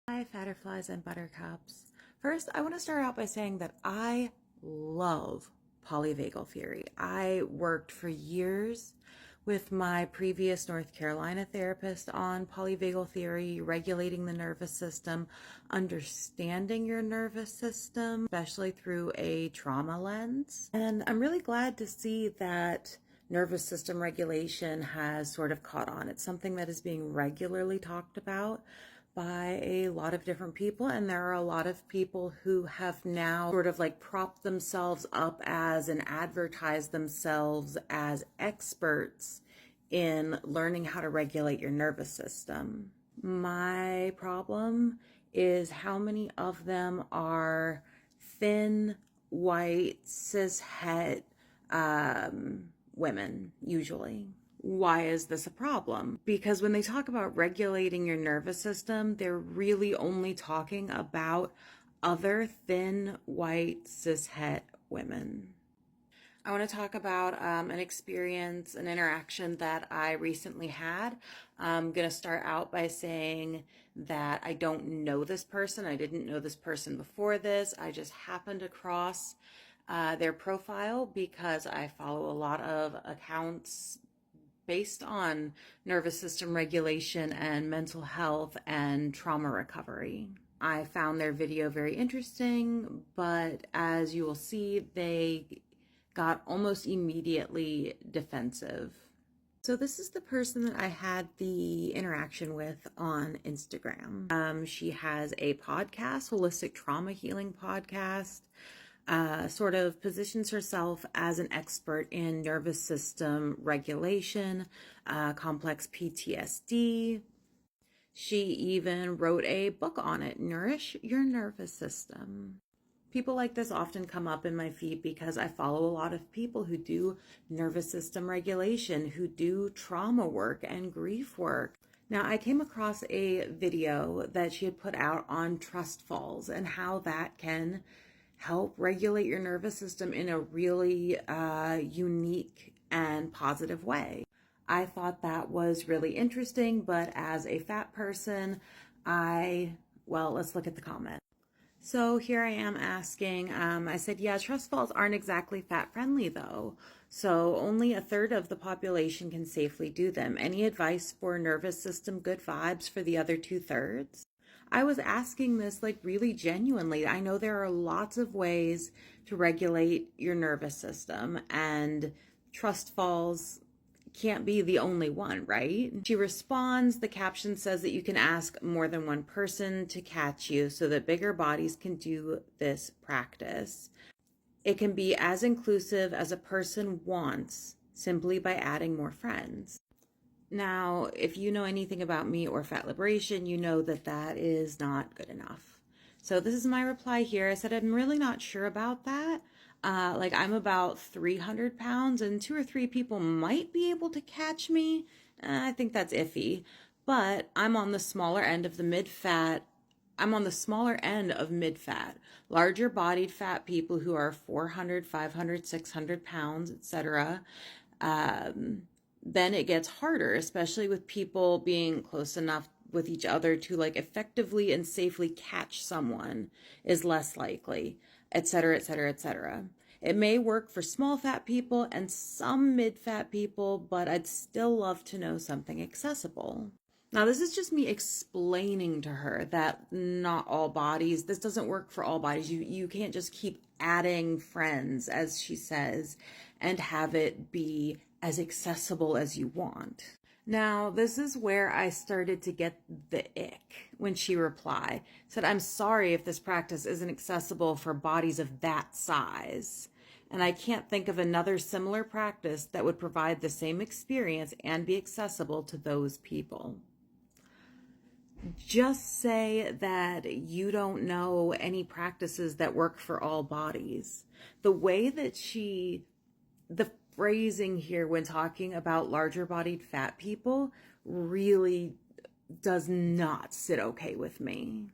Hi, Fatterflies and Buttercups. First, I want to start out by saying that I love polyvagal theory. I worked for years with my previous North Carolina therapist on polyvagal theory, regulating the nervous system, understanding your nervous system, especially through a trauma lens. And I'm really glad to see that nervous system regulation has sort of caught on. It's something that is being regularly talked about by a lot of different people, and there are a lot of people who have now sort of like propped themselves up as and advertised themselves as experts in learning how to regulate your nervous system. My problem is how many of them are thin, white, cishet women, usually. Why is this a problem? Because when they talk about regulating your nervous system, they're really only talking about other thin, white, cishet women. I want to talk about an experience, an interaction that I recently had. I'm going to start out by saying that I don't know this person. I didn't know this person before this. I just happened across their profile because I follow a lot of accounts based on nervous system regulation and mental health and trauma recovery. I found their video very interesting, but as you will see, they got almost immediately defensive. So this is the person that I had the interaction with on Instagram. She has a podcast, Holistic Trauma Healing Podcast. Sort of positions herself as an expert in nervous system regulation, complex PTSD. She even wrote a book on it, Nourish Your Nervous System. People like this often come up in my feed because I follow a lot of people who do nervous system regulation, who do trauma work and grief work. Now, I came across a video that she had put out on trust falls and how that can help regulate your nervous system in a really unique and positive way. I thought that was really interesting, but as a fat person, let's look at the comment. So here I am asking, I said, yeah, trust falls aren't exactly fat friendly though. So only a third of the population can safely do them. Any advice for nervous system good vibes for the other 2/3? I was asking this like really genuinely. I know there are lots of ways to regulate your nervous system, and trust falls can't be the only one, right? She responds, the caption says that you can ask more than one person to catch you so that bigger bodies can do this practice. It can be as inclusive as a person wants simply by adding more friends. Now, if you know anything about me or fat liberation, you know that that is not good enough. So this is my reply here. I said, I'm really not sure about that. I'm about 300 pounds and 2 or 3 people might be able to catch me. I think that's iffy, but I'm on the smaller end of the mid-fat. I'm on the smaller end of mid-fat. Larger bodied fat people who are 400, 500, 600 pounds, etc. Then it gets harder, especially with people being close enough with each other to like effectively and safely catch someone is less likely, etc., etc., etc. It may work for small fat people and some mid-fat people, but I'd still love to know something accessible. Now, this is just me explaining to her that not all bodies, this doesn't work for all bodies. You can't just keep adding friends, as she says, and have it be as accessible as you want. Now, this is where I started to get the ick when she replied. Said, I'm sorry if this practice isn't accessible for bodies of that size. And I can't think of another similar practice that would provide the same experience and be accessible to those people. Just say that you don't know any practices that work for all bodies. The way that the phrasing here when talking about larger bodied fat people really does not sit okay with me.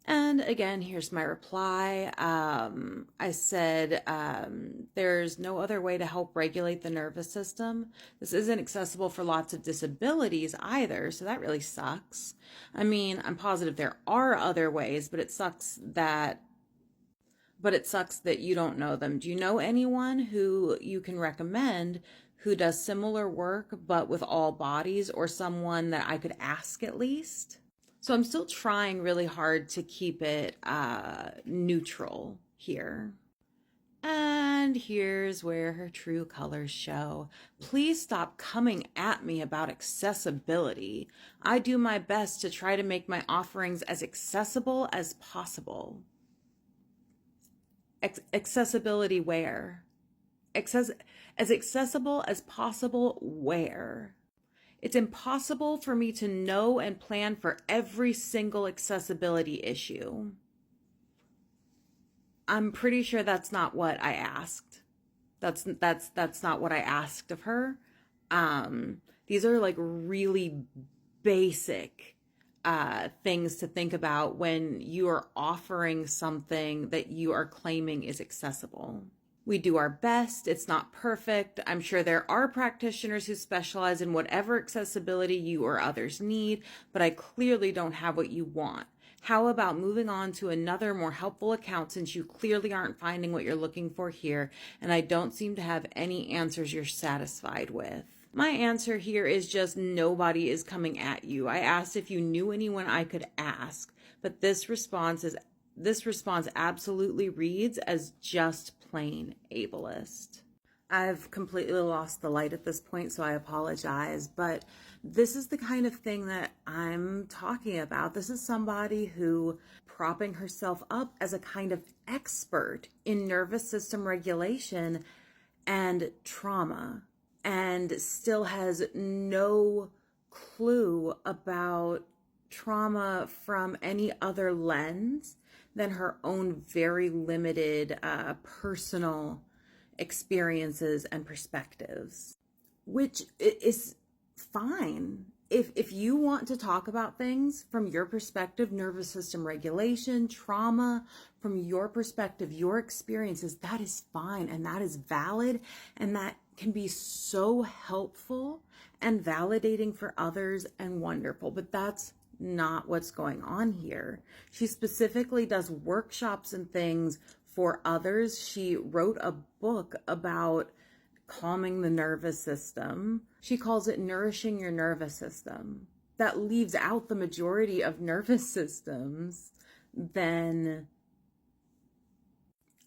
And again, here's my reply. I said, there's no other way to help regulate the nervous system. This isn't accessible for lots of disabilities either, so that really sucks. I mean, I'm positive there are other ways, but it sucks that you don't know them. Do you know anyone who you can recommend who does similar work but with all bodies, or someone that I could ask at least? So I'm still trying really hard to keep it neutral here. And here's where her true colors show. Please stop coming at me about accessibility. I do my best to try to make my offerings as accessible as possible. Accessibility where? As accessible as possible where? It's impossible for me to know and plan for every single accessibility issue. I'm pretty sure that's not what I asked. That's not what I asked of her. These are like really basic things to think about when you are offering something that you are claiming is accessible. We do our best. It's not perfect. I'm sure there are practitioners who specialize in whatever accessibility you or others need, but I clearly don't have what you want. How about moving on to another more helpful account, since you clearly aren't finding what you're looking for here, and I don't seem to have any answers you're satisfied with? My answer here is just nobody is coming at you. I asked if you knew anyone I could ask, but this response absolutely reads as just plain ableist. I've completely lost the light at this point, so I apologize, but this is the kind of thing that I'm talking about. This is somebody who propping herself up as a kind of expert in nervous system regulation and trauma, and still has no clue about trauma from any other lens than her own very limited personal experiences and perspectives, which is fine. If you want to talk about things from your perspective, nervous system regulation, trauma, from your perspective, your experiences, that is fine and that is valid, and that can be so helpful and validating for others and wonderful. But that's not what's going on here. She specifically does workshops and things for others. She wrote a book about calming the nervous system. She calls it Nourishing Your Nervous System. That leaves out the majority of nervous systems. Then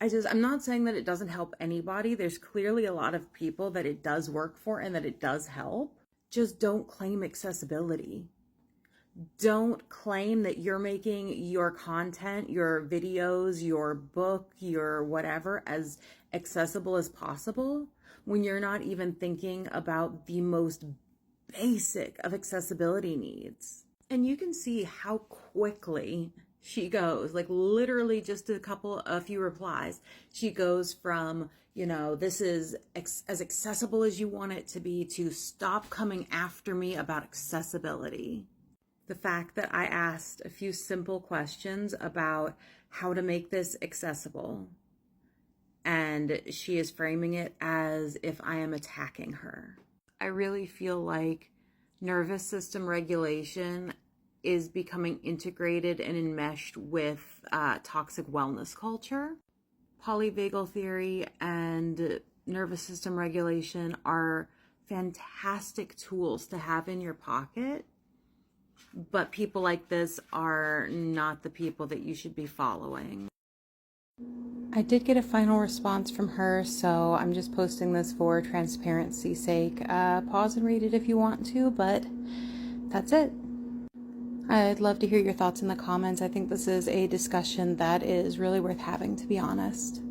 I'm not saying that it doesn't help anybody. There's clearly a lot of people that it does work for and that it does help. Just don't claim accessibility. Don't claim that you're making your content, your videos, your book, your whatever as accessible as possible when you're not even thinking about the most basic of accessibility needs. And you can see how quickly she goes, like literally just a few replies. She goes from, this is as accessible as you want it to be, to stop coming after me about accessibility. The fact that I asked a few simple questions about how to make this accessible, and she is framing it as if I am attacking her. I really feel like nervous system regulation is becoming integrated and enmeshed with toxic wellness culture. Polyvagal theory and nervous system regulation are fantastic tools to have in your pocket, but people like this are not the people that you should be following. I did get a final response from her, so I'm just posting this for transparency's sake. Pause and read it if you want to, but that's it. I'd love to hear your thoughts in the comments. I think this is a discussion that is really worth having, to be honest.